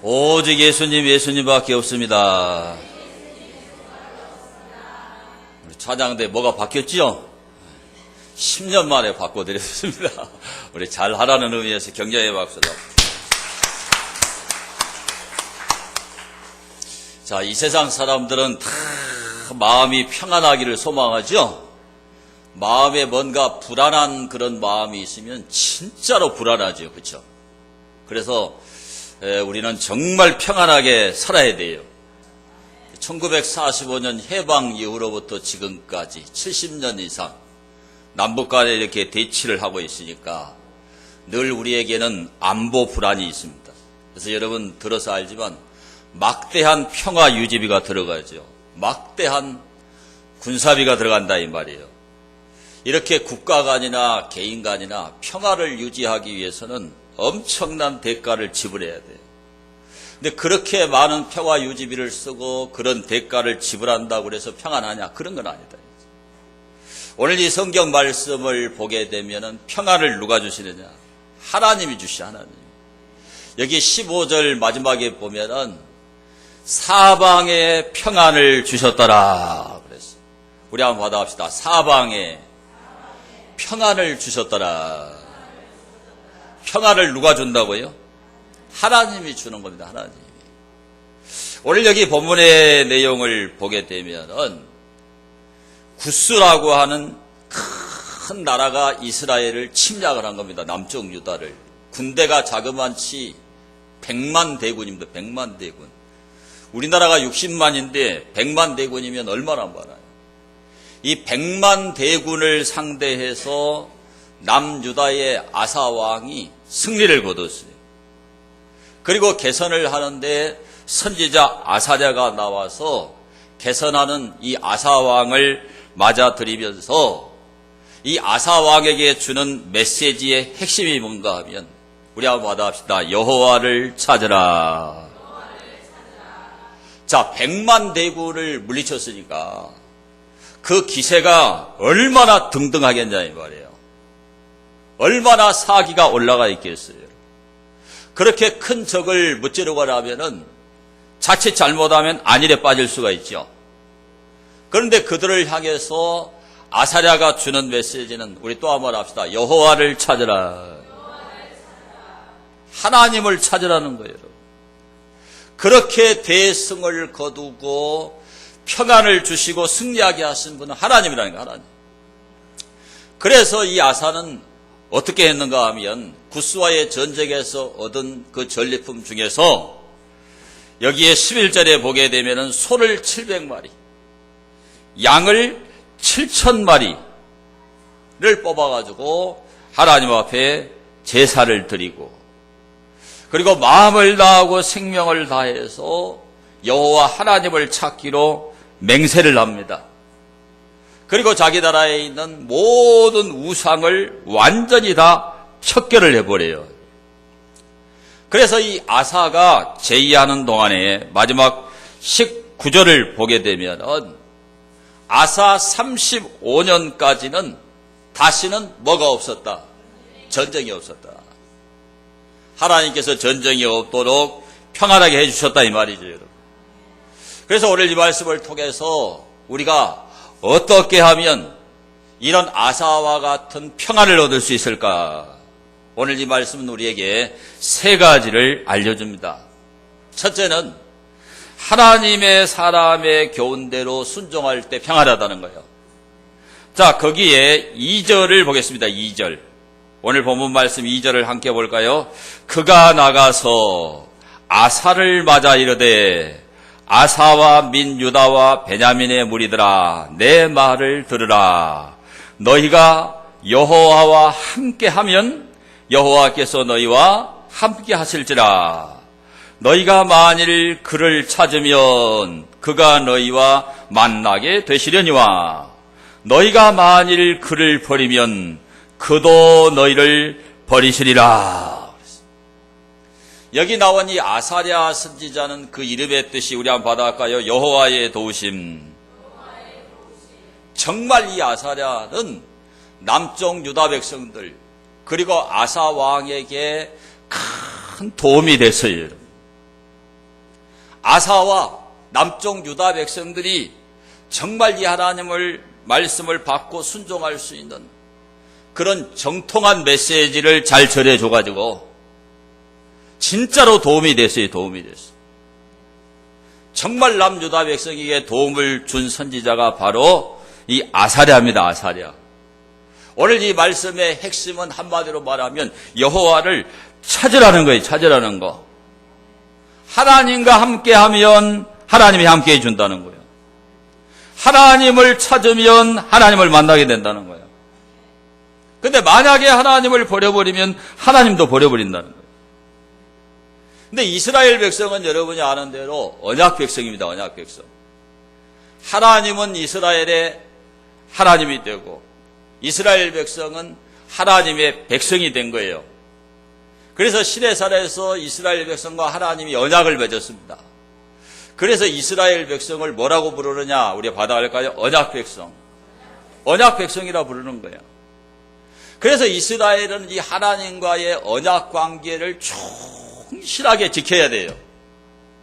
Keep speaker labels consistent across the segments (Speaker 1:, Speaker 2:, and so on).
Speaker 1: 오직 예수님, 예수님밖에 없습니다. 우리 찬양대 뭐가 바뀌었지요? 10년 만에 바꿔드렸습니다. 우리 잘하라는 의미에서 격려의 박수로. 자, 이 세상 사람들은 다 마음이 평안하기를 소망하죠? 마음에 뭔가 불안한 그런 마음이 있으면 진짜로 불안하죠. 그렇죠? 그래서 우리는 정말 평안하게 살아야 돼요. 1945년 해방 이후로부터 지금까지 70년 이상 남북 간에 이렇게 대치를 하고 있으니까 늘 우리에게는 안보 불안이 있습니다. 그래서 여러분 들어서 알지만 막대한 평화 유지비가 들어가죠. 막대한 군사비가 들어간다 이 말이에요. 이렇게 국가 간이나 개인 간이나 평화를 유지하기 위해서는 엄청난 대가를 지불해야 돼요. 근데 그렇게 많은 평화 유지비를 쓰고 그런 대가를 지불한다고 해서 평안하냐? 그런 건 아니다. 오늘 이 성경 말씀을 보게 되면은 평안을 누가 주시느냐? 하나님이 주시, 하나님. 여기 15절 마지막에 보면은 사방에 평안을 주셨더라. 그랬어. 우리 한번 받아봅시다. 사방에 평안을 주셨더라. 평안을 누가 준다고요? 하나님이 주는 겁니다. 하나님이. 오늘 여기 본문의 내용을 보게 되면은 구스라고 하는 큰 나라가 이스라엘을 침략을 한 겁니다. 남쪽 유다를. 군대가 자그만치 100만 대군입니다. 100만 대군. 우리나라가 60만인데 100만 대군이면 얼마나 많아요. 이 100만 대군을 상대해서 남유다의 아사 왕이 승리를 거뒀어요. 그리고 개선을 하는데 선지자 아사랴가 나와서 개선하는 이 아사 왕을 맞아들이면서 이 아사 왕에게 주는 메시지의 핵심이 뭔가 하면 우리 한번 받아봅시다. 여호와를 찾으라. 자, 100만 대군을 물리쳤으니까 그 기세가 얼마나 등등하겠냐 이 말이에요. 얼마나 사기가 올라가 있겠어요. 그렇게 큰 적을 무찌르고 나면은 자칫 잘못하면 안일에 빠질 수가 있죠. 그런데 그들을 향해서 아사랴가 주는 메시지는 우리 또 한번 합시다. 여호와를 찾으라. 하나님을 찾으라는 거예요. 그렇게 대승을 거두고 평안을 주시고 승리하게 하신 분은 하나님이라는 거예요. 하나님. 그래서 이 아사는 어떻게 했는가 하면 구스와의 전쟁에서 얻은 그 전리품 중에서 여기에 11절에 보게 되면은 소를 700마리, 양을 7,000마리를 뽑아가지고 하나님 앞에 제사를 드리고 그리고 마음을 다하고 생명을 다해서 여호와 하나님을 찾기로 맹세를 합니다. 그리고 자기 나라에 있는 모든 우상을 완전히 다 척결을 해버려요. 그래서 이 아사가 제의하는 동안에 마지막 19절을 보게 되면 아사 35년까지는 다시는 뭐가 없었다? 전쟁이 없었다. 하나님께서 전쟁이 없도록 평안하게 해주셨다 이 말이죠, 여러분. 그래서 오늘 이 말씀을 통해서 우리가 어떻게 하면 이런 아사와 같은 평안을 얻을 수 있을까? 오늘 이 말씀은 우리에게 세 가지를 알려줍니다. 첫째는 하나님의 사람의 교훈대로 순종할 때 평안하다는 거예요. 자, 거기에 2절을 보겠습니다. 2절. 오늘 본문 말씀 2절을 함께 볼까요? 그가 나가서 아사를 맞아 이르되 아사와 민 유다와 베냐민의 무리들아 내 말을 들으라. 너희가 여호와와 함께하면 여호와께서 너희와 함께 하실지라. 너희가 만일 그를 찾으면 그가 너희와 만나게 되시려니와 너희가 만일 그를 버리면 그도 너희를 버리시리라. 여기 나온 이 아사랴 선지자는 그 이름의 뜻이 우리 한번 받아갈까요? 여호와의 도우심. 정말 이 아사랴는 남쪽 유다 백성들 그리고 아사 왕에게 큰 도움이 됐어요. 아사와 남쪽 유다 백성들이 정말 이 하나님을 말씀을 받고 순종할 수 있는 그런 정통한 메시지를 잘 전해줘가지고 진짜로 도움이 됐어요. 도움이 됐어요. 정말 남유다 백성에게 도움을 준 선지자가 바로 이 아사랴입니다. 아사랴. 오늘 이 말씀의 핵심은 한마디로 말하면 여호와를 찾으라는 거예요. 찾으라는 거. 하나님과 함께하면 하나님이 함께해 준다는 거예요. 하나님을 찾으면 하나님을 만나게 된다는 거예요. 근데 만약에 하나님을 버려버리면 하나님도 버려버린다는 거예요. 근데 이스라엘 백성은 여러분이 아는 대로 언약 백성입니다. 언약 백성. 하나님은 이스라엘의 하나님이 되고 이스라엘 백성은 하나님의 백성이 된 거예요. 그래서 시내산에서 이스라엘 백성과 하나님이 언약을 맺었습니다. 그래서 이스라엘 백성을 뭐라고 부르느냐 우리가 받아갈까요? 언약 백성. 언약 백성이라 부르는 거예요. 그래서 이스라엘은 이 하나님과의 언약 관계를 충실하게 지켜야 돼요.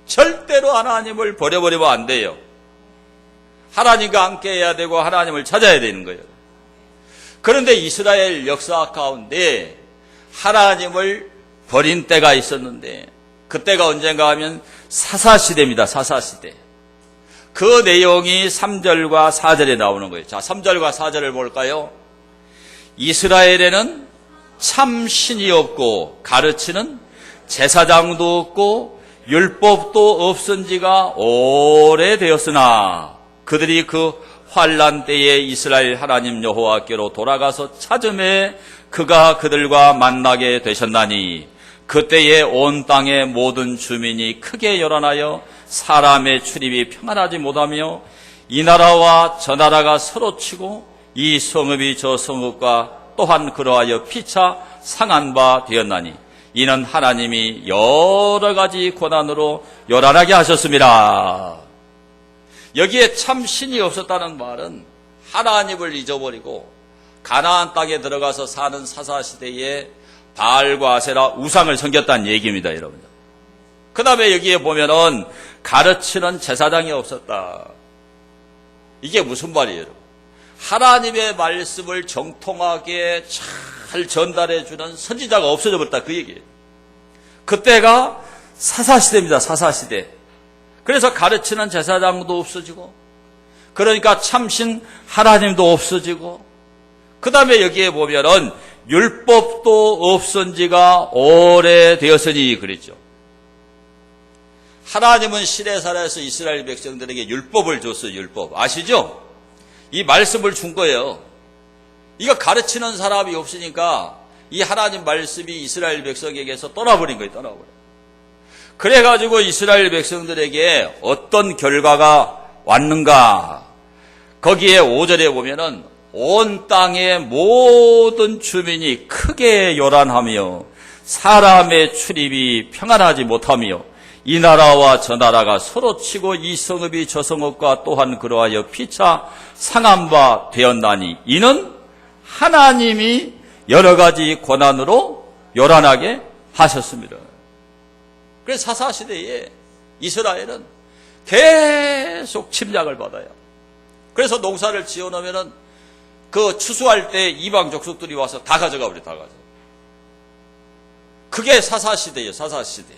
Speaker 1: 절대로 하나님을 버려버리면 안 돼요. 하나님과 함께 해야 되고 하나님을 찾아야 되는 거예요. 그런데 이스라엘 역사 가운데 하나님을 버린 때가 있었는데 그때가 언젠가 하면 사사시대입니다. 사사시대. 그 내용이 3절과 4절에 나오는 거예요. 자, 3절과 4절을 볼까요? 이스라엘에는 참 신이 없고 가르치는 제사장도 없고 율법도 없은 지가 오래되었으나 그들이 그 환난 때에 이스라엘 하나님 여호와께로 돌아가서 찾음에 그가 그들과 만나게 되셨나니 그때에 온 땅의 모든 주민이 크게 요란하여 사람의 출입이 평안하지 못하며 이 나라와 저 나라가 서로 치고 이 성읍이 저 성읍과 또한 그러하여 피차 상한 바 되었나니 이는 하나님이 여러 가지 고난으로 요란하게 하셨습니다. 여기에 참 신이 없었다는 말은 하나님을 잊어버리고 가나안 땅에 들어가서 사는 사사시대에 바알과 아세라 우상을 섬겼다는 얘기입니다, 여러분. 그 다음에 여기에 보면은 가르치는 제사장이 없었다. 이게 무슨 말이에요, 여러분? 하나님의 말씀을 정통하게 잘 전달해주는 선지자가 없어져 버렸다, 그 얘기예요. 그때가 사사시대입니다, 사사시대. 그래서 가르치는 제사장도 없어지고, 그러니까 참신 하나님도 없어지고, 그 다음에 여기에 보면은 율법도 없은 지가 오래되었으니 그랬죠. 하나님은 시내산에서 이스라엘 백성들에게 율법을 줬어요. 율법 아시죠? 이 말씀을 준 거예요. 이거 가르치는 사람이 없으니까 이 하나님 말씀이 이스라엘 백성에게서 떠나버린 거예요. 떠나버려. 그래가지고 이스라엘 백성들에게 어떤 결과가 왔는가? 거기에 5절에 보면은 온 땅의 모든 주민이 크게 요란하며 사람의 출입이 평안하지 못하며 이 나라와 저 나라가 서로 치고 이 성읍이 저 성읍과 또한 그러하여 피차 상한 바 되었나니 이는 하나님이 여러 가지 고난으로 요란하게 하셨습니다. 그래서 사사시대에 이스라엘은 계속 침략을 받아요. 그래서 농사를 지어놓으면은 그 추수할 때 이방 족속들이 와서 다 가져가 버려, 다 가져가. 그게 사사시대예요, 사사시대.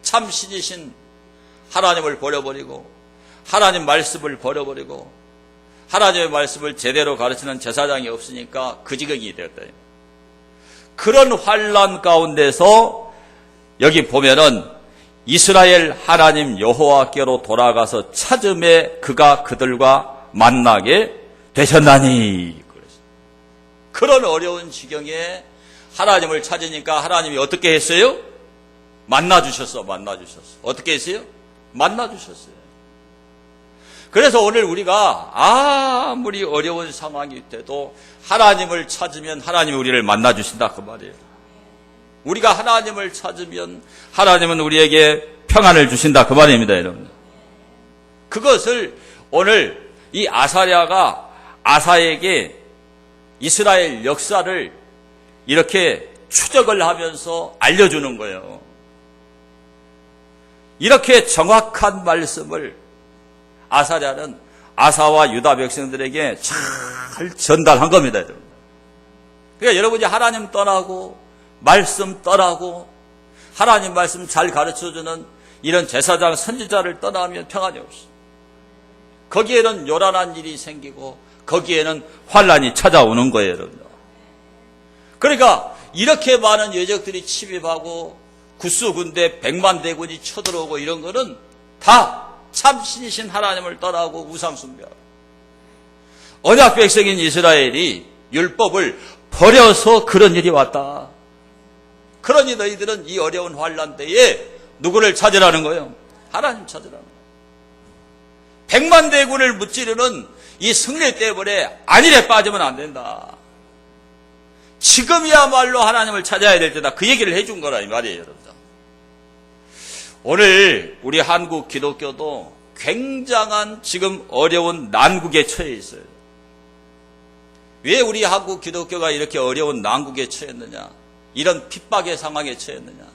Speaker 1: 참 신이신 하나님을 버려버리고, 하나님 말씀을 버려버리고, 하나님의 말씀을 제대로 가르치는 제사장이 없으니까 그 지경이 되었다. 그런 환난 가운데서 여기 보면은 이스라엘 하나님 여호와께로 돌아가서 찾음에 그가 그들과 만나게 되셨나니. 그런 어려운 지경에 하나님을 찾으니까 하나님이 어떻게 했어요? 만나주셨어. 어떻게 했어요? 만나주셨어요. 그래서 오늘 우리가 아무리 어려운 상황일 때도 하나님을 찾으면 하나님이 우리를 만나주신다, 그 말이에요. 우리가 하나님을 찾으면 하나님은 우리에게 평안을 주신다, 그 말입니다, 여러분. 그것을 오늘 이 아사랴가 아사에게 이스라엘 역사를 이렇게 추적을 하면서 알려주는 거예요. 이렇게 정확한 말씀을 아사랴는 아사와 유다 백성들에게 잘 전달한 겁니다. 그러니까 여러분이 하나님 떠나고 말씀 떠나고 하나님 말씀 잘 가르쳐주는 이런 제사장 선지자를 떠나면 평안이 없어요. 거기에는 요란한 일이 생기고 거기에는 환란이 찾아오는 거예요, 여러분. 그러니까 이렇게 많은 여적들이 침입하고 구수군대 100만 대군이 쳐들어오고 이런 거는 다 참신이신 하나님을 떠나고 우상 숭배하고 언약 백성인 이스라엘이 율법을 버려서 그런 일이 왔다. 그러니 너희들은 이 어려운 환란 때에 누구를 찾으라는 거예요? 하나님 찾으라는 거예요. 100만 대군을 무찌르는 이 승리 때문에 안일에 빠지면 안 된다. 지금이야말로 하나님을 찾아야 될 때다. 그 얘기를 해준 거라 이 말이에요, 여러분. 오늘 우리 한국 기독교도 굉장한 지금 어려운 난국에 처해 있어요. 왜 우리 한국 기독교가 이렇게 어려운 난국에 처했느냐? 이런 핍박의 상황에 처했느냐?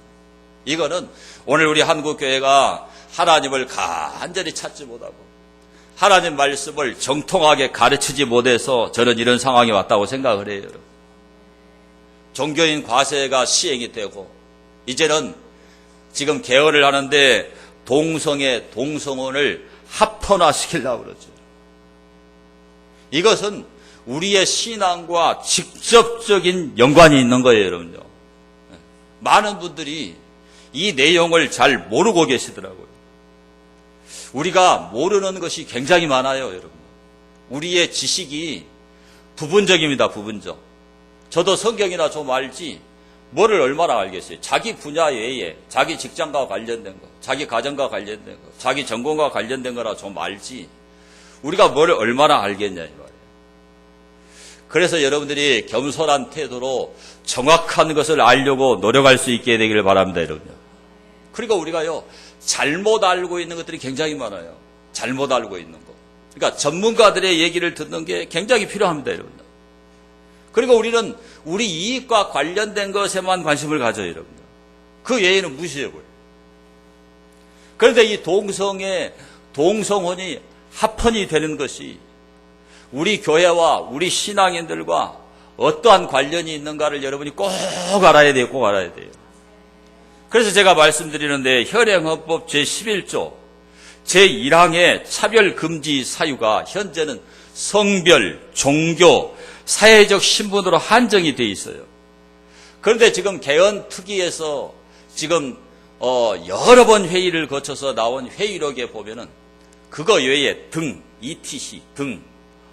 Speaker 1: 이거는 오늘 우리 한국 교회가 하나님을 간절히 찾지 못하고 하나님 말씀을 정통하게 가르치지 못해서 저는 이런 상황이 왔다고 생각을 해요. 여러분. 종교인 과세가 시행이 되고 이제는 지금 개헌을 하는데 동성애, 동성혼을 합헌화시키려고 그러죠. 이것은 우리의 신앙과 직접적인 연관이 있는 거예요, 여러분요. 많은 분들이 이 내용을 잘 모르고 계시더라고요. 우리가 모르는 것이 굉장히 많아요, 여러분. 우리의 지식이 부분적입니다, 부분적. 저도 성경이나 좀 알지 뭐를 얼마나 알겠어요. 자기 분야 외에 자기 직장과 관련된 거, 자기 가정과 관련된 거, 자기 전공과 관련된 거라 좀 알지 우리가 뭐를 얼마나 알겠냐 이 말이에요. 그래서 여러분들이 겸손한 태도로 정확한 것을 알려고 노력할 수 있게 되기를 바랍니다, 여러분요. 그러니까 우리가요 잘못 알고 있는 것들이 굉장히 많아요. 잘못 알고 있는 거. 그러니까 전문가들의 얘기를 듣는 게 굉장히 필요합니다, 여러분. 그리고 우리는 우리 이익과 관련된 것에만 관심을 가져요, 여러분. 그 외에는 무시해버려요. 그런데 이 동성혼이 합헌이 되는 것이 우리 교회와 우리 신앙인들과 어떠한 관련이 있는가를 여러분이 꼭 알아야 돼요, 꼭 알아야 돼요. 그래서 제가 말씀드리는데 현행헌법 제11조 제1항의 차별금지 사유가 현재는 성별, 종교, 사회적 신분으로 한정이 돼 있어요. 그런데 지금 개헌 특위에서 지금 여러 번 회의를 거쳐서 나온 회의록에 보면은 그거 외에 등, ETC 등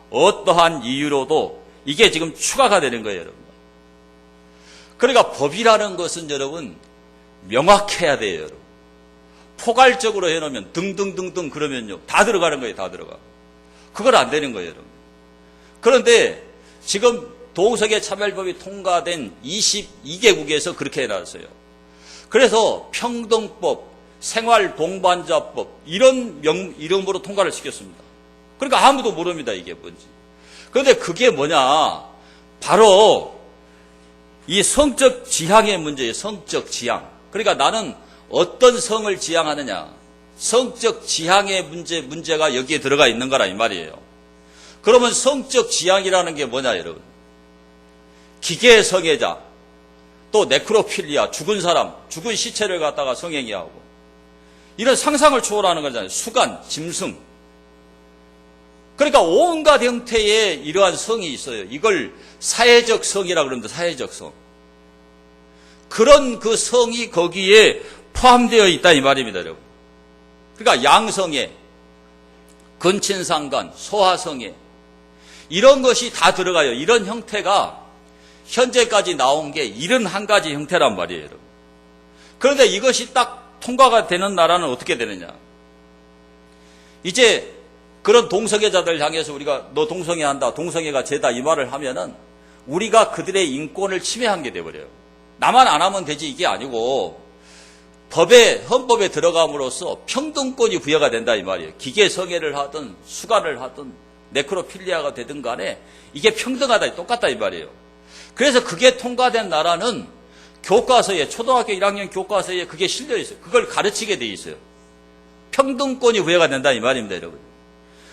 Speaker 1: 어떠한 이유로도 이게 지금 추가가 되는 거예요, 여러분. 그러니까 법이라는 것은 여러분 명확해야 돼요, 여러분. 포괄적으로 해놓으면 등등등등 그러면요 다 들어가는 거예요, 다 들어가. 그건 안 되는 거예요, 여러분. 그런데 지금 동성애 차별법이 통과된 22개국에서 그렇게 해놨어요. 그래서 평등법, 생활동반자법 이런 이름으로 통과를 시켰습니다. 그러니까 아무도 모릅니다, 이게 뭔지. 그런데 그게 뭐냐? 바로 이 성적 지향의 문제예요, 성적 지향. 그러니까 나는 어떤 성을 지향하느냐. 성적 지향의 문제가 여기에 들어가 있는 거라 이 말이에요. 그러면 성적 지향이라는 게 뭐냐, 여러분? 기계 성애자, 또 네크로필리아, 죽은 사람, 죽은 시체를 갖다가 성행위 하고 이런 상상을 초월하는 거잖아요. 수간, 짐승. 그러니까 온갖 형태의 이러한 성이 있어요. 이걸 사회적 성이라고 그럽니다. 사회적 성. 그런 그 성이 거기에 포함되어 있다 이 말입니다, 여러분. 그러니까 양성애, 근친상간, 소아성애 이런 것이 다 들어가요. 이런 형태가 현재까지 나온 게 71가지 형태란 말이에요, 여러분. 그런데 이것이 딱 통과가 되는 나라는 어떻게 되느냐. 이제 그런 동성애자들 향해서 우리가 너 동성애한다, 동성애가 죄다 이 말을 하면은 우리가 그들의 인권을 침해한 게 돼버려요. 나만 안 하면 되지 이게 아니고 헌법에 들어감으로써 평등권이 부여가 된다 이 말이에요. 기계 성애를 하든 수간을 하든 네크로필리아가 되든 간에 이게 평등하다, 똑같다 이 말이에요. 그래서 그게 통과된 나라는 교과서에, 초등학교 1학년 교과서에 그게 실려 있어요. 그걸 가르치게 돼 있어요. 평등권이 부여가 된다 이 말입니다, 여러분.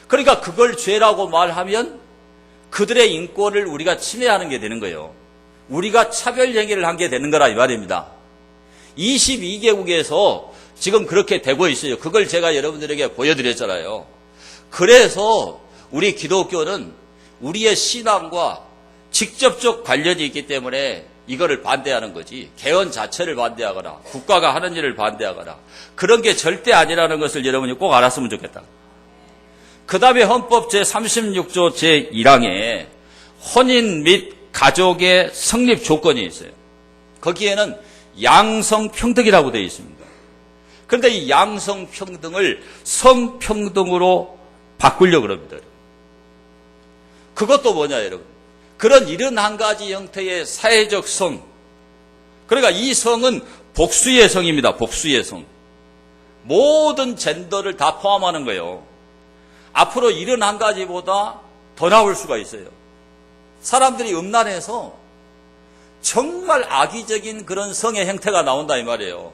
Speaker 1: 그러니까 그걸 죄라고 말하면 그들의 인권을 우리가 침해하는 게 되는 거예요. 우리가 차별 행위를 한 게 되는 거라 이 말입니다. 22개국에서 지금 그렇게 되고 있어요. 그걸 제가 여러분들에게 보여드렸잖아요. 그래서 우리 기독교는 우리의 신앙과 직접적 관련이 있기 때문에 이거를 반대하는 거지, 개헌 자체를 반대하거나 국가가 하는 일을 반대하거나 그런 게 절대 아니라는 것을 여러분이 꼭 알았으면 좋겠다. 그 다음에 헌법 제36조 제1항에 혼인 및 가족의 성립 조건이 있어요. 거기에는 양성평등이라고 되어 있습니다. 그런데 이 양성평등을 성평등으로 바꾸려고 합니다. 그것도 뭐냐 여러분, 그런 71가지 형태의 사회적 성, 그러니까 이 성은 복수의 성입니다. 복수의 성. 모든 젠더를 다 포함하는 거예요. 앞으로 71가지보다 더 나올 수가 있어요. 사람들이 음란해서 정말 악의적인 그런 성의 형태가 나온다 이 말이에요.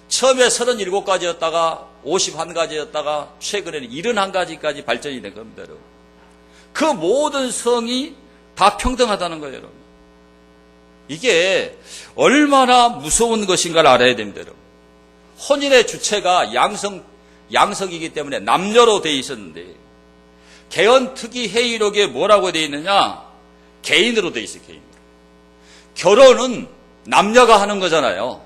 Speaker 1: 처음에 37가지였다가 51가지였다가 최근에는 71가지까지 발전이 된 겁니다. 여러분. 그 모든 성이 다 평등하다는 거예요. 여러분. 이게 얼마나 무서운 것인가를 알아야 됩니다. 여러분. 혼인의 주체가 양성이기 때문에 남녀로 되어 있었는데 개헌특위회의록에 뭐라고 되어 있느냐? 개인으로 되어 있어요. 개인으로. 결혼은 남녀가 하는 거잖아요.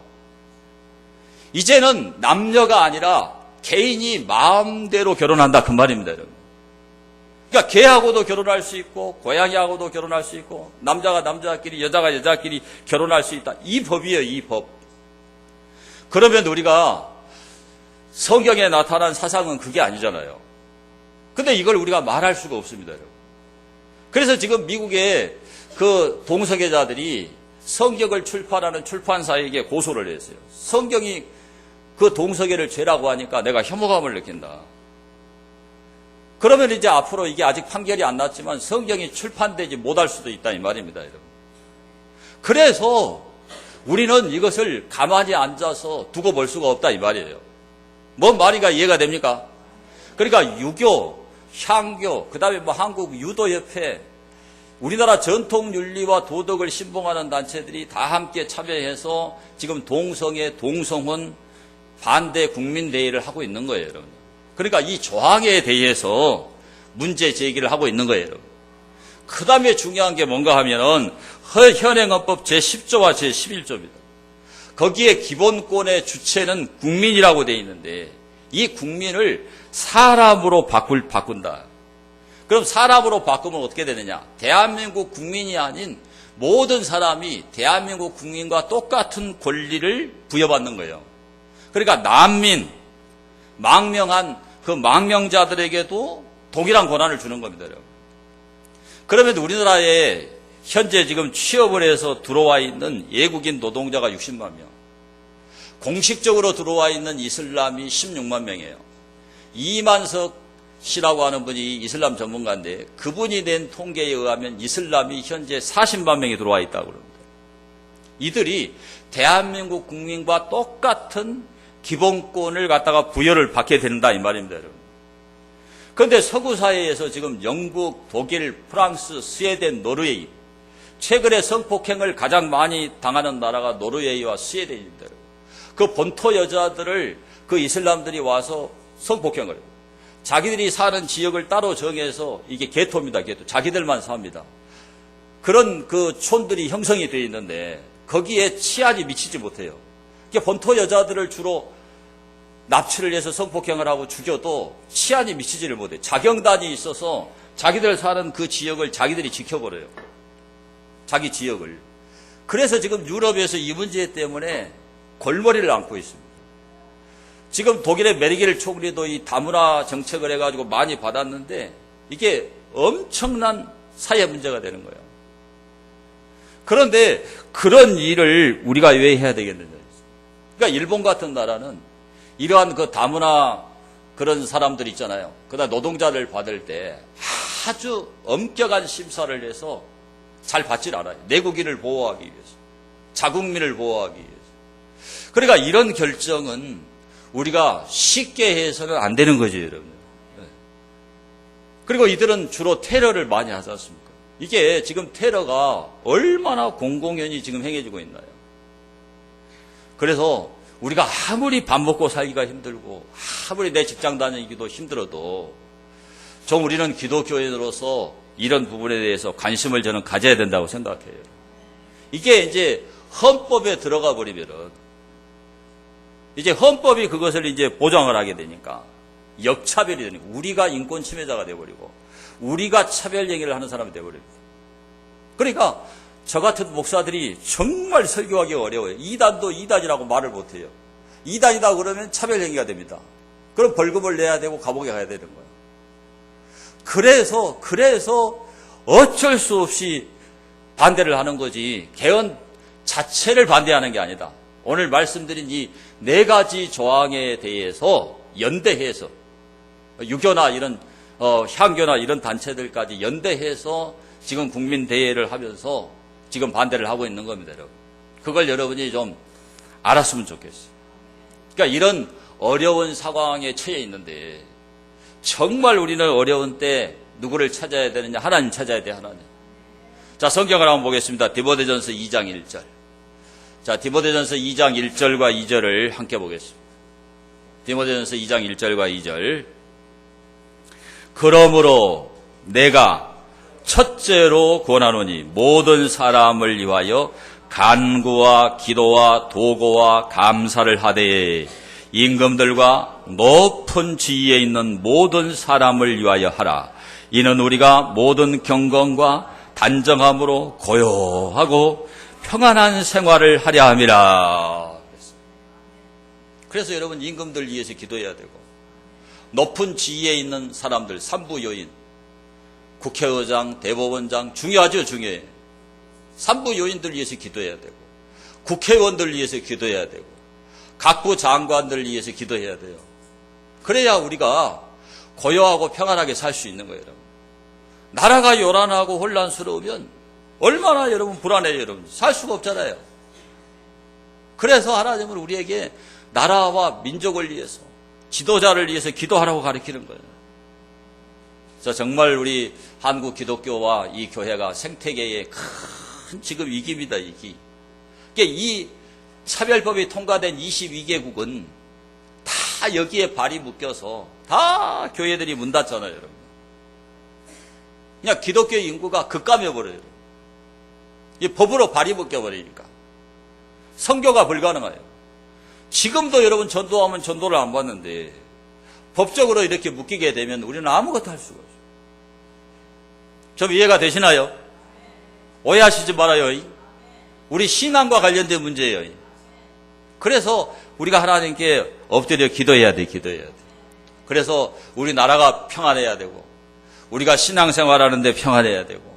Speaker 1: 이제는 남녀가 아니라 개인이 마음대로 결혼한다 그 말입니다. 여러분. 그러니까 개하고도 결혼할 수 있고 고양이하고도 결혼할 수 있고 남자가 남자끼리 여자가 여자끼리 결혼할 수 있다. 이 법이에요. 이 법. 그러면 우리가 성경에 나타난 사상은 그게 아니잖아요. 근데 이걸 우리가 말할 수가 없습니다. 여러분. 그래서 지금 미국의 그 동성애자들이 성경을 출판하는 출판사에게 고소를 했어요. 성경이 그 동성애를 죄라고 하니까 내가 혐오감을 느낀다. 그러면 이제 앞으로 이게 아직 판결이 안 났지만 성경이 출판되지 못할 수도 있다 이 말입니다. 여러분. 그래서 우리는 이것을 가만히 앉아서 두고 볼 수가 없다 이 말이에요. 뭔 말인가 이해가 됩니까? 그러니까 유교, 향교, 그 다음에 뭐 한국 유도협회, 우리나라 전통윤리와 도덕을 신봉하는 단체들이 다 함께 참여해서 지금 동성애, 동성혼 반대 국민대회를 하고 있는 거예요, 여러분. 그러니까 이 조항에 대해서 문제 제기를 하고 있는 거예요, 여러분. 그 다음에 중요한 게 뭔가 하면은 현행헌법 제10조와 제11조입니다. 거기에 기본권의 주체는 국민이라고 되어 있는데 이 국민을 사람으로 바꾼다. 그럼 사람으로 바꾸면 어떻게 되느냐? 대한민국 국민이 아닌 모든 사람이 대한민국 국민과 똑같은 권리를 부여받는 거예요. 그러니까 난민, 망명한 그 망명자들에게도 동일한 권한을 주는 겁니다. 그러면 우리나라에 현재 지금 취업을 해서 들어와 있는 외국인 노동자가 60만 명, 공식적으로 들어와 있는 이슬람이 16만 명이에요. 이만석 씨라고 하는 분이 이슬람 전문가인데 그분이 낸 통계에 의하면 이슬람이 현재 40만 명이 들어와 있다고 그럽니다. 이들이 대한민국 국민과 똑같은 기본권을 갖다가 부여를 받게 된다 이 말입니다, 여러분. 그런데 서구 사회에서 지금 영국, 독일, 프랑스, 스웨덴, 노르웨이, 최근에 성폭행을 가장 많이 당하는 나라가 노르웨이와 스웨덴입니다. 그 본토 여자들을 그 이슬람들이 와서 성폭행을 해요. 자기들이 사는 지역을 따로 정해서 이게 게토입니다. 게토. 자기들만 삽니다. 그런 그 촌들이 형성이 되어 있는데 거기에 치안이 미치지 못해요. 본토 여자들을 주로 납치를 해서 성폭행을 하고 죽여도 치안이 미치지를 못해요. 자경단이 있어서 자기들 사는 그 지역을 자기들이 지켜버려요. 자기 지역을. 그래서 지금 유럽에서 이 문제 때문에 골머리를 앓고 있습니다. 지금 독일의 메르켈 총리도 이 다문화 정책을 해가지고 많이 받았는데 이게 엄청난 사회 문제가 되는 거예요. 그런데 그런 일을 우리가 왜 해야 되겠느냐. 그러니까 일본 같은 나라는 이러한 그 다문화 그런 사람들 있잖아요. 그다음 노동자를 받을 때 아주 엄격한 심사를 해서 잘 받질 않아요. 내국인을 보호하기 위해서, 자국민을 보호하기 위해서. 그러니까 이런 결정은 우리가 쉽게 해서는 안 되는 거죠, 여러분. 그리고 이들은 주로 테러를 많이 하지 않습니까? 이게 지금 테러가 얼마나 공공연히 지금 행해지고 있나요? 그래서 우리가 아무리 밥 먹고 살기가 힘들고 아무리 내 직장 다니기도 힘들어도 좀 우리는 기독교인으로서 이런 부분에 대해서 관심을 저는 가져야 된다고 생각해요. 이게 이제 헌법에 들어가 버리면은 이제 헌법이 그것을 이제 보장을 하게 되니까 역차별이 되니까 우리가 인권 침해자가 돼버리고 우리가 차별 얘기를 하는 사람이 돼버립니다. 그러니까 저 같은 목사들이 정말 설교하기 어려워요. 이단도 이단이라고 말을 못해요. 이단이다 그러면 차별 행위가 됩니다. 그럼 벌금을 내야 되고 감옥에 가야 되는 거예요. 그래서 어쩔 수 없이 반대를 하는 거지 개헌 자체를 반대하는 게 아니다. 오늘 말씀드린 이 4가지 조항에 대해서 연대해서 유교나 이런 향교나 이런 단체들까지 연대해서 지금 국민대회를 하면서 지금 반대를 하고 있는 겁니다, 여러분. 그걸 여러분이 좀 알았으면 좋겠어요. 그러니까 이런 어려운 상황에 처해 있는데 정말 우리는 어려운 때 누구를 찾아야 되느냐? 하나님 찾아야 돼, 하나님. 자, 성경을 한번 보겠습니다. 디모데전서 2장 1절. 자, 디모데전서 2장 1절과 2절을 함께 보겠습니다. 디모데전서 2장 1절과 2절. 그러므로 내가 첫째로 권하노니 모든 사람을 위하여 간구와 기도와 도고와 감사를 하되 임금들과 높은 지위에 있는 모든 사람을 위하여 하라. 이는 우리가 모든 경건과 단정함으로 고요하고 평안한 생활을 하려 함이라. 그래서 여러분 임금들 위해서 기도해야 되고 높은 지위에 있는 사람들, 산부요인, 국회의장, 대법원장 중요하죠, 중요해. 산부요인들 위해서 기도해야 되고 국회의원들 위해서 기도해야 되고 각부 장관들 위해서 기도해야 돼요. 그래야 우리가 고요하고 평안하게 살 수 있는 거예요, 여러분. 나라가 요란하고 혼란스러우면 얼마나 여러분 불안해요, 여러분. 살 수가 없잖아요. 그래서 하나님은 우리에게 나라와 민족을 위해서 지도자를 위해서 기도하라고 가르치는 거예요. 그래서 정말 우리 한국 기독교와 이 교회가 생태계의 큰 지금 위기입니다, 위기. 그러니까 이 차별법이 통과된 22개국은 다 여기에 발이 묶여서 다 교회들이 문 닫잖아요, 여러분. 그냥 기독교 인구가 급감해버려요. 이 법으로 발이 묶여버리니까. 선교가 불가능해요. 지금도 여러분 전도하면 전도를 안 받는데 법적으로 이렇게 묶이게 되면 우리는 아무것도 할 수가 없어요. 좀 이해가 되시나요? 오해하시지 말아요. 우리 신앙과 관련된 문제예요. 그래서 우리가 하나님께 엎드려 기도해야 돼, 기도해야 돼. 그래서 우리 나라가 평안해야 되고 우리가 신앙생활하는데 평안해야 되고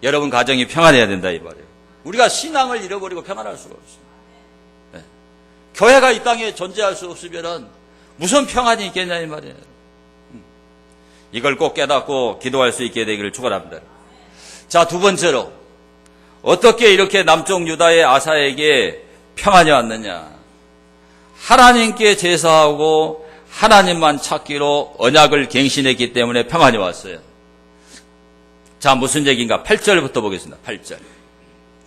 Speaker 1: 여러분 가정이 평안해야 된다 이 말이에요. 우리가 신앙을 잃어버리고 평안할 수가 없어요. 네. 교회가 이 땅에 존재할 수 없으면 무슨 평안이 있겠냐 이 말이에요. 이걸 꼭 깨닫고 기도할 수 있게 되기를 축원합니다. 자, 두 번째로 어떻게 이렇게 남쪽 유다의 아사에게 평안이 왔느냐? 하나님께 제사하고 하나님만 찾기로 언약을 갱신했기 때문에 평안이 왔어요. 자, 무슨 얘기인가? 8절부터 보겠습니다.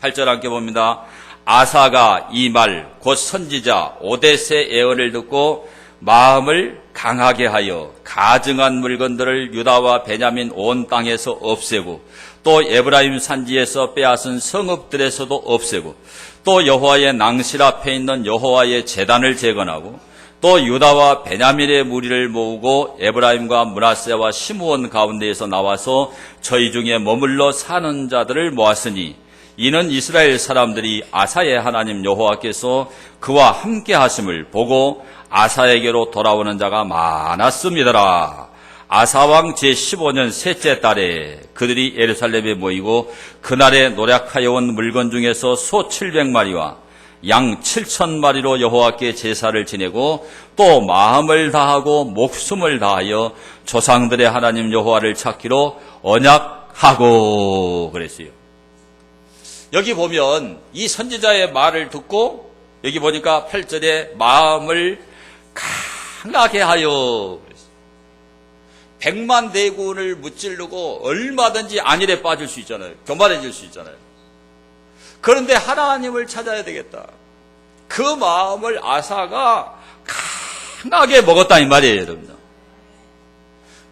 Speaker 1: 8절 함께 봅니다. 아사가 이 말 곧 선지자 오뎃의 예언을 듣고 마음을 강하게 하여 가증한 물건들을 유다와 베냐민 온 땅에서 없애고 또 에브라임 산지에서 빼앗은 성읍들에서도 없애고 또 여호와의 낭실 앞에 있는 여호와의 제단을 재건하고 또 유다와 베냐민의 무리를 모으고 에브라임과 므낫세와 시므온 가운데에서 나와서 저희 중에 머물러 사는 자들을 모았으니 이는 이스라엘 사람들이 아사의 하나님 여호와께서 그와 함께 하심을 보고 아사에게로 돌아오는 자가 많았습니다라. 아사왕 제15년 셋째 달에 그들이 예루살렘에 모이고 그날에 노략하여 온 물건 중에서 소 700마리와 양 7,000마리로 여호와께 제사를 지내고 또 마음을 다하고 목숨을 다하여 조상들의 하나님 여호와를 찾기로 언약하고 그랬어요. 여기 보면 이 선지자의 말을 듣고 여기 보니까 8절에 마음을 강하게 하여. 100만 대군을 무찌르고 얼마든지 안일에 빠질 수 있잖아요. 교만해질 수 있잖아요. 그런데 하나님을 찾아야 되겠다. 그 마음을 아사가 강하게 먹었다 이 말이에요, 여러분.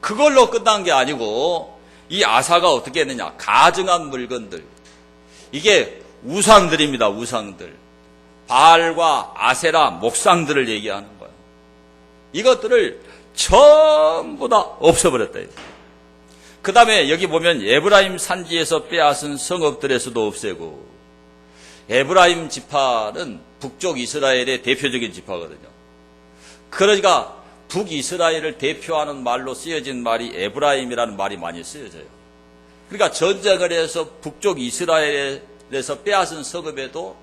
Speaker 1: 그걸로 끝난 게 아니고 이 아사가 어떻게 했느냐. 가증한 물건들. 이게 우상들입니다. 우상들. 바알과 아세라 목상들을 얘기하는 거예요. 이것들을 전부 다 없애버렸다. 그 다음에 여기 보면 에브라임 산지에서 빼앗은 성읍들에서도 없애고, 에브라임 지파는 북쪽 이스라엘의 대표적인 지파거든요. 그러니까 북이스라엘을 대표하는 말로 쓰여진 말이 에브라임이라는 말이 많이 쓰여져요. 그러니까 전쟁을 해서 북쪽 이스라엘에서 빼앗은 성읍에도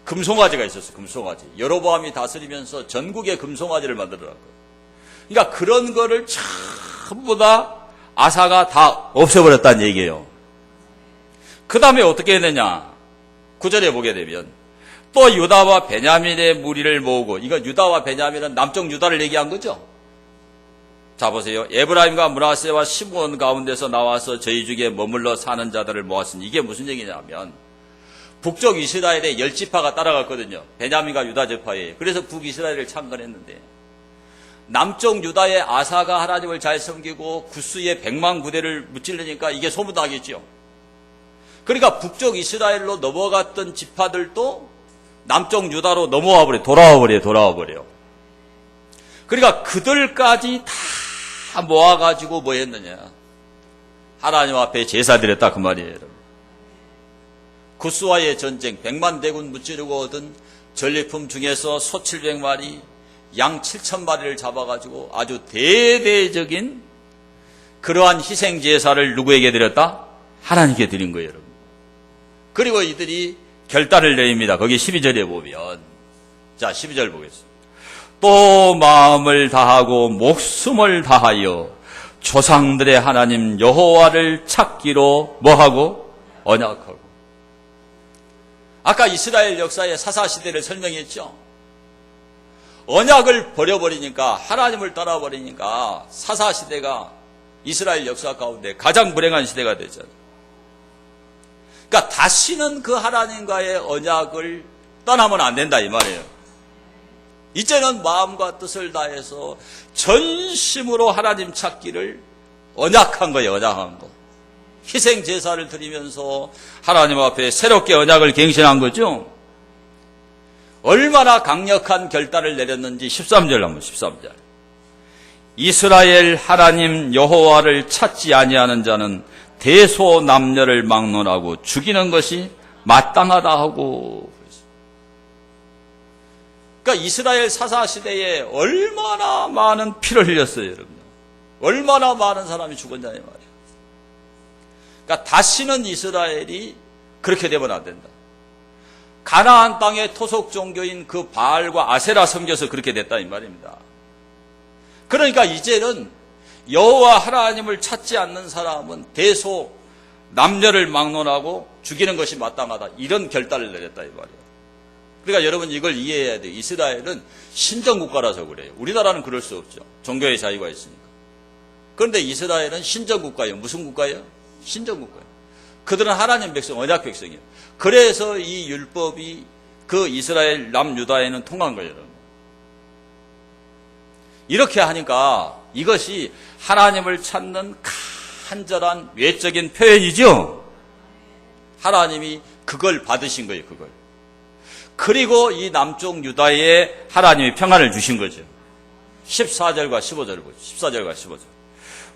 Speaker 1: 금송아지가 있었어요. 금송아지. 여로보암이 다스리면서 전국에 금송아지를 만들어놨거든요. 그러니까 그런 거를 전부 다 아사가 다 없애버렸다는 얘기예요. 그 다음에 어떻게 했느냐. 9절에 보게 되면 또 유다와 베냐민의 무리를 모으고, 이거 유다와 베냐민은 남쪽 유다를 얘기한 거죠. 자 보세요. 에브라임과 므낫세와 시므온 가운데서 나와서 저희 중에 머물러 사는 자들을 모았으니, 이게 무슨 얘기냐면 북쪽 이스라엘에 10지파가 따라갔거든요. 베냐민과 유다 지파에. 그래서 북이스라엘을 창건했는데, 남쪽 유다의 아사가 하나님을 잘 섬기고 구스의 100만 부대를 무찌르니까 이게 소문나겠죠. 그러니까 북쪽 이스라엘로 넘어갔던 지파들도 남쪽 유다로 넘어와 버려, 돌아와 버려요. 그러니까 그들까지 다 모아가지고 뭐 했느냐. 하나님 앞에 제사 드렸다 그 말이에요, 여러분. 구스와의 전쟁, 100만 대군 무찌르고 얻은 전리품 중에서 소 700마리, 양 7,000마리를 잡아가지고 아주 대대적인 그러한 희생 제사를 누구에게 드렸다? 하나님께 드린 거예요, 여러분. 그리고 이들이 결단을 내립니다. 거기 12절에 보면, 자 12절 보겠습니다. 또 마음을 다하고 목숨을 다하여 조상들의 하나님 여호와를 찾기로 뭐하고? 언약하고. 아까 이스라엘 역사의 사사시대를 설명했죠. 언약을 버려버리니까, 하나님을 떠나버리니까 사사시대가 이스라엘 역사 가운데 가장 불행한 시대가 되잖아요. 그러니까 다시는 그 하나님과의 언약을 떠나면 안 된다 이 말이에요. 이제는 마음과 뜻을 다해서 전심으로 하나님 찾기를 언약한 거예요. 언약한 거. 희생 제사를 드리면서 하나님 앞에 새롭게 언약을 갱신한 거죠. 얼마나 강력한 결단을 내렸는지 13절 한번 13절. 이스라엘 하나님 여호와를 찾지 아니하는 자는 대소남녀를 막론하고 죽이는 것이 마땅하다 하고. 그러니까 이스라엘 사사시대에 얼마나 많은 피를 흘렸어요, 여러분. 얼마나 많은 사람이 죽었냐 이 말이에요. 그러니까 다시는 이스라엘이 그렇게 되면 안 된다. 가나안 땅의 토속 종교인 그 바알과 아세라 섬겨서 그렇게 됐다 이 말입니다. 그러니까 이제는 여호와 하나님을 찾지 않는 사람은 대소 남녀를 막론하고 죽이는 것이 마땅하다, 이런 결단을 내렸다 이 말이에요. 그러니까 여러분 이걸 이해해야 돼요. 이스라엘은 신정국가라서 그래요. 우리나라는 그럴 수 없죠. 종교의 자유가 있으니까. 그런데 이스라엘은 신정국가예요. 무슨 국가예요? 신정국가예요. 그들은 하나님 백성, 언약 백성이에요. 그래서 이 율법이 그 이스라엘 남유다에는 통한 거예요. 이렇게 하니까 이것이 하나님을 찾는 간절한 외적인 표현이죠. 하나님이 그걸 받으신 거예요. 그걸. 그리고 이 남쪽 유다에 하나님이 평안을 주신 거죠. 14절과 15절을 보죠. 14절과 15절.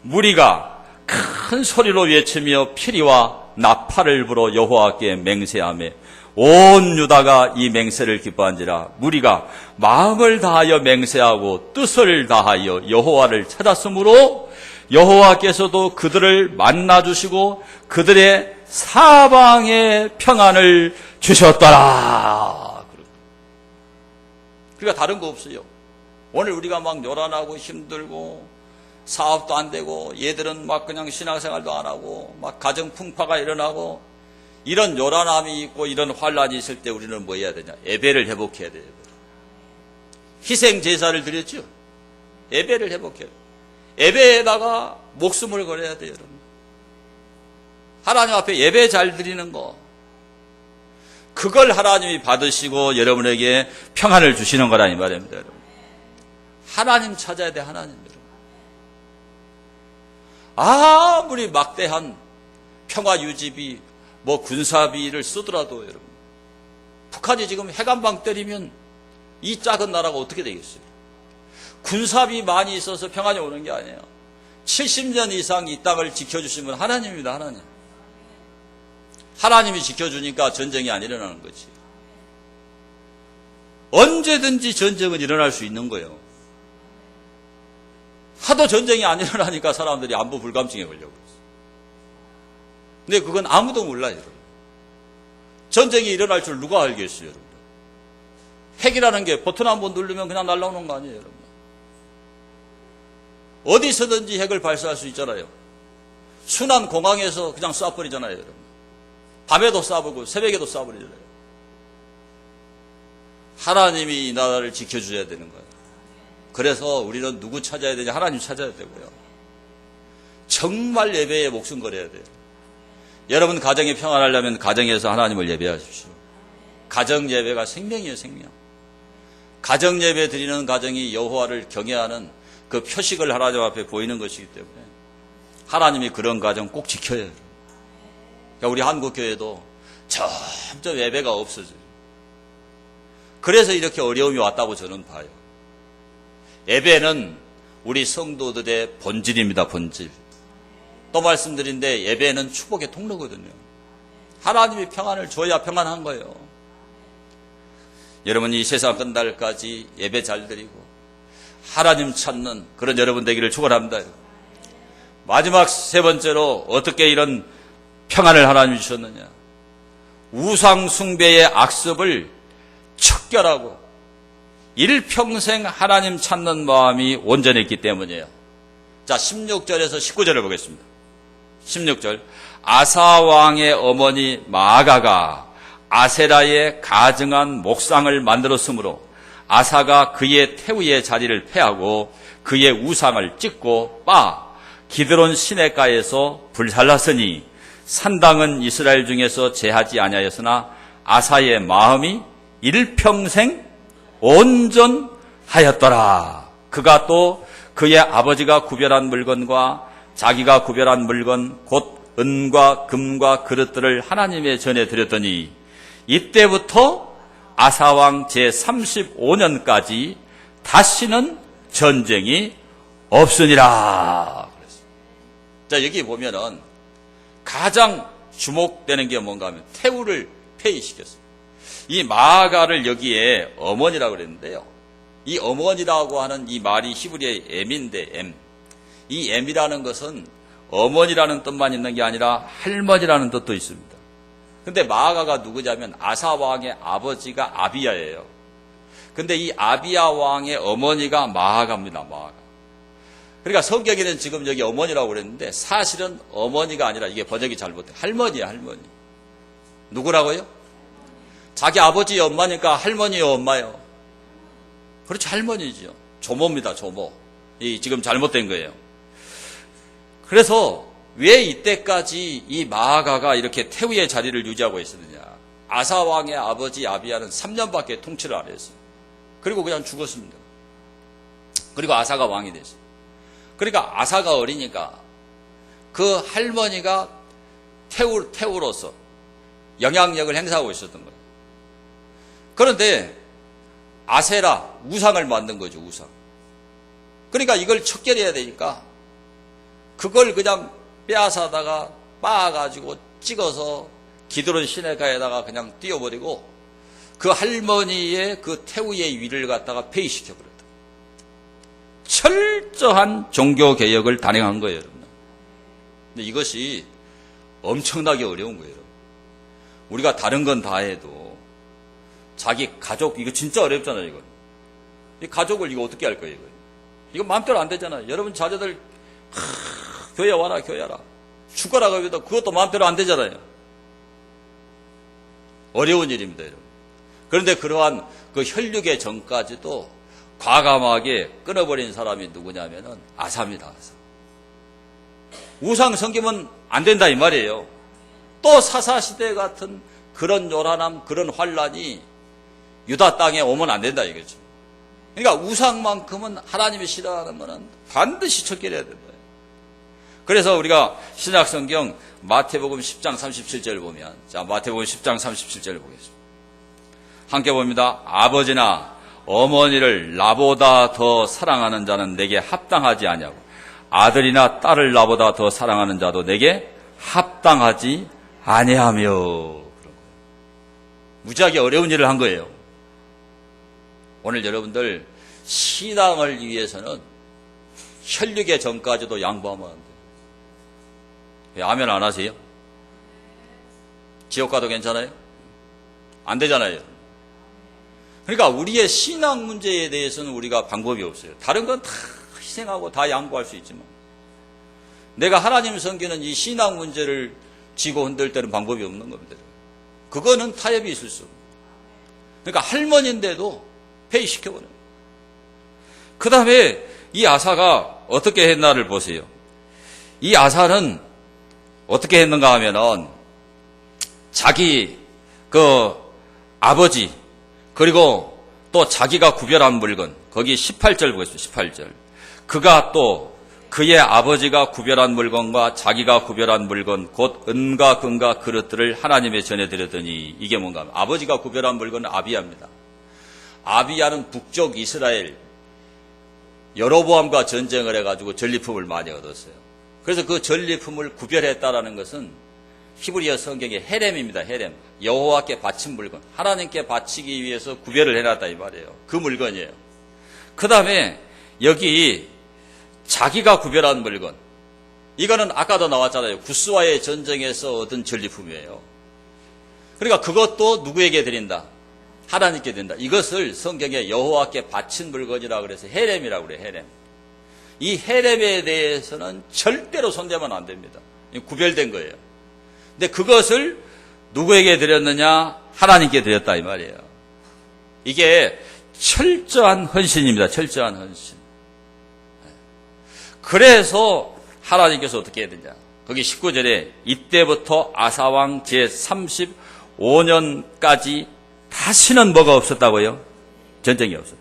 Speaker 1: 무리가 큰 소리로 외치며 피리와 나팔을 불어 여호와께 맹세하며 온 유다가 이 맹세를 기뻐한지라. 무리가 마음을 다하여 맹세하고 뜻을 다하여 여호와를 찾았으므로 여호와께서도 그들을 만나주시고 그들의 사방에 평안을 주셨더라. 그러니까 다른 거 없어요. 오늘 우리가 막 요란하고 힘들고 사업도 안 되고 얘들은 막 그냥 신앙생활도 안 하고 막 가정 풍파가 일어나고 이런 요란함이 있고 이런 환란이 있을 때 우리는 뭐 해야 되냐? 예배를 회복해야 돼요. 희생 제사를 드렸죠. 예배를 회복해요. 예배에다가 목숨을 걸어야 돼요, 여러분. 하나님 앞에 예배 잘 드리는 거. 그걸 하나님이 받으시고 여러분에게 평안을 주시는 거라 이 말입니다, 여러분. 하나님 찾아야 돼, 하나님, 여러분. 아무리 막대한 평화 유지비, 군사비를 쓰더라도, 여러분. 북한이 지금 핵한방 때리면 이 작은 나라가 어떻게 되겠어요? 군사비 많이 있어서 평안이 오는 게 아니에요. 70년 이상 이 땅을 지켜주신 분 하나님입니다, 하나님. 하나님이 지켜주니까 전쟁이 안 일어나는 거지. 언제든지 전쟁은 일어날 수 있는 거예요. 하도 전쟁이 안 일어나니까 사람들이 안보 불감증에 걸려고 있어요. 근데 그건 아무도 몰라요, 여러분. 전쟁이 일어날 줄 누가 알겠어요, 여러분. 핵이라는 게 버튼 한번 누르면 그냥 날아오는 거 아니에요, 여러분. 어디서든지 핵을 발사할 수 있잖아요. 순안 공항에서 그냥 쏴버리잖아요, 여러분. 밤에도 쏴버리고 새벽에도 쏴버리잖아요. 하나님이 이 나라를 지켜줘야 되는 거예요. 그래서 우리는 누구 찾아야 되냐? 하나님 찾아야 되고요. 정말 예배에 목숨 걸어야 돼요. 여러분 가정이 평안하려면 가정에서 하나님을 예배하십시오. 가정 예배가 생명이에요, 생명. 가정 예배 드리는 가정이 여호와를 경외하는 그 표식을 하나님 앞에 보이는 것이기 때문에 하나님이 그런 가정 꼭 지켜야 해요. 그러니까 우리 한국교회도 점점 예배가 없어져요. 그래서 이렇게 어려움이 왔다고 저는 봐요. 예배는 우리 성도들의 본질입니다, 본질. 또 말씀드린데 예배는 축복의 통로거든요. 하나님이 평안을 줘야 평안한 거예요. 여러분 이 세상 끝날까지 예배 잘 드리고 하나님 찾는 그런 여러분 되기를 축원합니다. 마지막 세 번째로 어떻게 이런 평안을 하나님이 주셨느냐. 우상 숭배의 악습을 척결하고 일평생 하나님 찾는 마음이 온전했기 때문이에요. 자, 16절에서 19절을 보겠습니다. 16절. 아사 왕의 어머니 마아가가 아세라의 가증한 목상을 만들었으므로 아사가 그의 태우의 자리를 폐하고 그의 우상을 찍고 빠 기드론 시내가에서 불살랐으니 산당은 이스라엘 중에서 제하지 아니하였으나 아사의 마음이 일평생 온전하였더라. 그가 또 그의 아버지가 구별한 물건과 자기가 구별한 물건 곧 은과 금과 그릇들을 하나님의 전에 드렸더니 이때부터 아사왕 제35년까지 다시는 전쟁이 없으니라. 자, 여기 보면은 가장 주목되는 게 뭔가 하면 태우를 폐위시켰어요. 이 마아가를 여기에 어머니라고 그랬는데요. 이 어머니라고 하는 이 말이 히브리어의 M인데 M. 이 M이라는 것은 어머니라는 뜻만 있는 게 아니라 할머니라는 뜻도 있습니다. 근데 마아가가 누구냐면 아사 왕의 아버지가 아비야예요. 근데 이 아비야 왕의 어머니가 마아가입니다, 마아가. 그러니까 성경에는 지금 여기 어머니라고 그랬는데 사실은 어머니가 아니라 이게 번역이 잘못돼. 할머니야, 할머니. 누구라고요? 자기 아버지의 엄마니까 할머니의 엄마요. 그렇죠, 할머니죠. 조모입니다, 조모. 이 지금 잘못된 거예요. 그래서 왜 이때까지 이 마아가가 이렇게 태우의 자리를 유지하고 있었느냐. 아사 왕의 아버지 아비야는 3년밖에 통치를 안 했어요. 그리고 그냥 죽었습니다. 그리고 아사가 왕이 됐어요. 그러니까 아사가 어리니까 그 할머니가 태우로서 영향력을 행사하고 있었던 거예요. 그런데 아세라, 우상을 만든 거죠, 우상. 그러니까 이걸 척결해야 되니까 그걸 그냥 빼앗아다가 빻아가지고 찍어서 기드론 시내가에다가 그냥 띄워버리고 그 할머니의 그 태우의 위를 갖다가 폐위시켜버렸다. 철저한 종교개혁을 단행한 거예요, 여러분. 근데 이것이 엄청나게 어려운 거예요, 여러분. 우리가 다른 건 다 해도 자기 가족, 이거 진짜 어렵잖아요, 이거. 이 가족을 이거 어떻게 할 거예요, 이거 마음대로 안 되잖아요. 여러분 자녀들, 교회 와라, 교회 와라. 죽어라, 그것도 마음대로 안 되잖아요. 어려운 일입니다, 여러분. 그런데 그러한 그 혈육의 정까지도 과감하게 끊어버린 사람이 누구냐면은 아사입니다. 아사. 우상 섬기면 안 된다 이 말이에요. 또 사사시대 같은 그런 요란함, 그런 환란이 유다 땅에 오면 안 된다 이거죠. 그러니까 우상만큼은 하나님이 싫어하는 것은 반드시 척결해야 된다. 그래서 우리가 신약성경 마태복음 10장 37절을 보면, 자, 마태복음 10장 37절을 보겠습니다. 함께 봅니다. 아버지나 어머니를 나보다 더 사랑하는 자는 내게 합당하지 아니하고 아들이나 딸을 나보다 더 사랑하는 자도 내게 합당하지 아니하며. 무지하게 어려운 일을 한 거예요. 오늘 여러분들 신앙을 위해서는 혈육의 전까지도 양보하면 안 돼요. 왜 아멘 안 하세요? 지옥 가도 괜찮아요? 안 되잖아요. 그러니까 우리의 신앙 문제에 대해서는 우리가 방법이 없어요. 다른 건 다 희생하고 다 양보할 수 있지만 내가 하나님 섬기는 이 신앙 문제를 쥐고 흔들 때는 방법이 없는 겁니다. 그거는 타협이 있을 수 없어요. 그러니까 할머니인데도 폐위시켜버려요. 그 다음에 이 아사가 어떻게 했나를 보세요. 이 아사는 어떻게 했는가 하면은 자기 그 아버지 그리고 또 자기가 구별한 물건 거기 18절 보겠습니다. 18절. 그가 또 그의 아버지가 구별한 물건과 자기가 구별한 물건 곧 은과 금과 그릇들을 하나님에 전해드렸더니 이게 뭔가 하면 아버지가 구별한 물건은 아비야입니다. 아비야는 북쪽 이스라엘 여로보암과 전쟁을 해가지고 전리품을 많이 얻었어요. 그래서 그 전리품을 구별했다라는 것은 히브리어 성경의 헤렘입니다. 헤렘. 여호와께 바친 물건. 하나님께 바치기 위해서 구별을 해놨다 이 말이에요. 그 물건이에요. 그 다음에 여기 자기가 구별한 물건. 이거는 아까도 나왔잖아요. 구스와의 전쟁에서 얻은 전리품이에요. 그러니까 그것도 누구에게 드린다? 하나님께 드린다. 이것을 성경에 여호와께 바친 물건이라고 그래서 헤렘이라고 그래요. 헤렘. 이 헤렘에 대해서는 절대로 손대면 안 됩니다. 구별된 거예요. 근데 그것을 누구에게 드렸느냐? 하나님께 드렸다 이 말이에요. 이게 철저한 헌신입니다. 철저한 헌신. 그래서 하나님께서 어떻게 해야 되냐? 거기 19절에 이때부터 아사왕 제35년까지 다시는 뭐가 없었다고요? 전쟁이 없었다.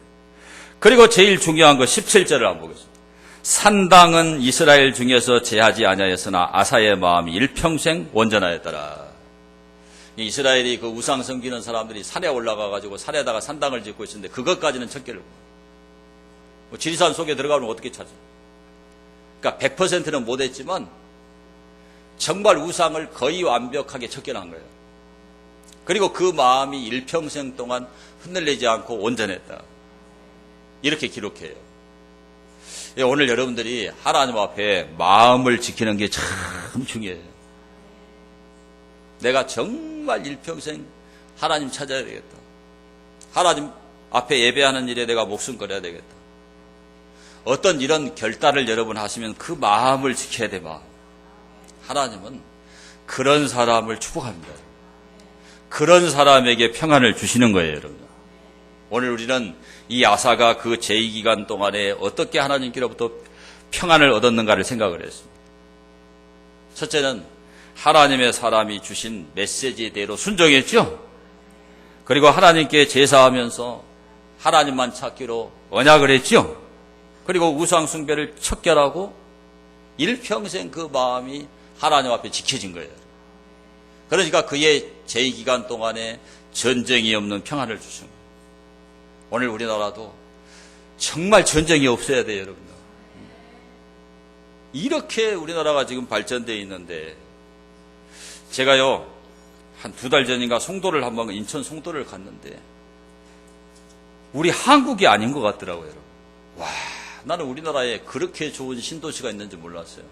Speaker 1: 그리고 제일 중요한 거 17절을 한번 보겠습니다. 산당은 이스라엘 중에서 제하지 아니하였으나 아사의 마음이 일평생 온전하였더라. 이스라엘이 그 우상 섬기는 사람들이 산에 올라가가지고 산에다가 산당을 짓고 있었는데 그것까지는 척결을 지리산 속에 들어가면 어떻게 찾아? 그러니까 100%는 못했지만 정말 우상을 거의 완벽하게 척결한 거예요. 그리고 그 마음이 일평생 동안 흔들리지 않고 온전했다. 이렇게 기록해요. 오늘 여러분들이 하나님 앞에 마음을 지키는 게 참 중요해요. 내가 정말 일평생 하나님 찾아야 되겠다. 하나님 앞에 예배하는 일에 내가 목숨 걸어야 되겠다. 어떤 이런 결단을 여러분 하시면 그 마음을 지켜야 돼. 마음. 하나님은 그런 사람을 축복합니다. 그런 사람에게 평안을 주시는 거예요, 여러분. 오늘 우리는 이 아사가 그 제2기간 동안에 어떻게 하나님께로부터 평안을 얻었는가를 생각을 했습니다. 첫째는 하나님의 사람이 주신 메시지대로 순종했죠. 그리고 하나님께 제사하면서 하나님만 찾기로 언약을 했죠. 그리고 우상 숭배를 척결하고 일평생 그 마음이 하나님 앞에 지켜진 거예요. 그러니까 그의 제2기간 동안에 전쟁이 없는 평안을 주신 거예요. 오늘 우리나라도 정말 전쟁이 없어야 돼요, 여러분. 이렇게 우리나라가 지금 발전되어 있는데 제가요 한 2달 전인가 송도를 한번 인천 송도를 갔는데 우리 한국이 아닌 것 같더라고요. 여러분. 와, 나는 우리나라에 그렇게 좋은 신도시가 있는지 몰랐어요.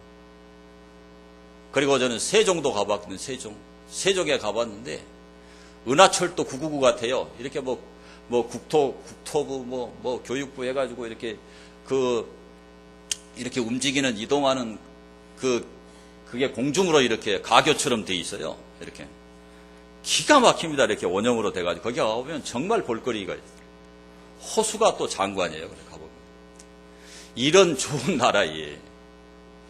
Speaker 1: 그리고 저는 세종도 가봤거든요. 세종에 가봤는데 은하철도 999 같아요. 이렇게 국토부 교육부 해가지고 이렇게 이렇게 움직이는 이동하는 그게 공중으로 이렇게 가교처럼 돼 있어요. 이렇게 기가 막힙니다. 이렇게 원형으로 돼가지고 거기 가보면 정말 볼거리가 있어요. 호수가 또 장관이에요. 그래 가보면 이런 좋은 나라에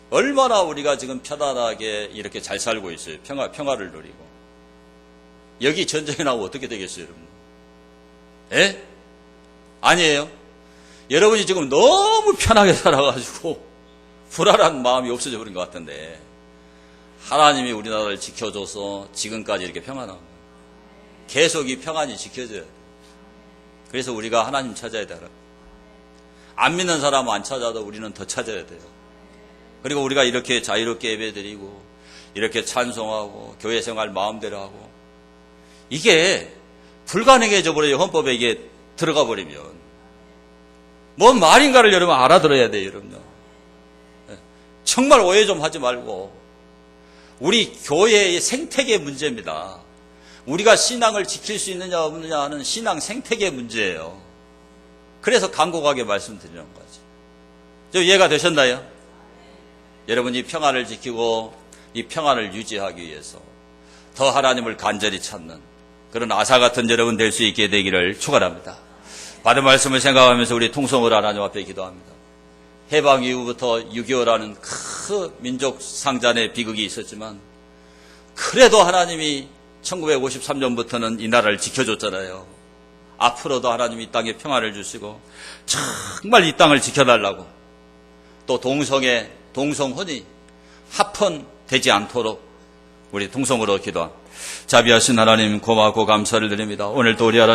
Speaker 1: 얼마나 우리가 지금 편안하게 이렇게 잘 살고 있어요. 평화를 누리고. 여기 전쟁이 나오면 어떻게 되겠어요, 여러분? 예? 아니에요. 여러분이 지금 너무 편하게 살아가지고 불안한 마음이 없어져 버린 것 같은데 하나님이 우리나라를 지켜줘서 지금까지 이렇게 평안한 거예요. 계속 이 평안이 지켜져야 돼요. 그래서 우리가 하나님 찾아야 돼요. 안 믿는 사람은 안 찾아도 우리는 더 찾아야 돼요. 그리고 우리가 이렇게 자유롭게 예배드리고 이렇게 찬송하고 교회 생활 마음대로 하고 이게 불가능해져 버려요. 헌법에 이게 들어가 버리면. 뭔 말인가를 여러분 알아들어야 돼요. 여러분요. 정말 오해 좀 하지 말고 우리 교회의 생태계 문제입니다. 우리가 신앙을 지킬 수 있느냐 없느냐 하는 신앙 생태계 문제예요. 그래서 간곡하게 말씀드리는 거지. 좀 이해가 되셨나요? 여러분이 평안을 지키고 이 평안을 유지하기 위해서 더 하나님을 간절히 찾는 그런 아사 같은 여러분 될 수 있게 되기를 축원합니다. 받은 말씀을 생각하면서 우리 통성으로 하나님 앞에 기도합니다. 해방 이후부터 6.25라는 큰 민족 상잔의 비극이 있었지만 그래도 하나님이 1953년부터는 이 나라를 지켜줬잖아요. 앞으로도 하나님이 이 땅에 평안을 주시고 정말 이 땅을 지켜달라고 또 동성혼이 합헌되지 않도록 우리 통성으로 기도합니다. 자비하신 하나님 고맙고 감사를 드립니다. 오늘도 우리 하나님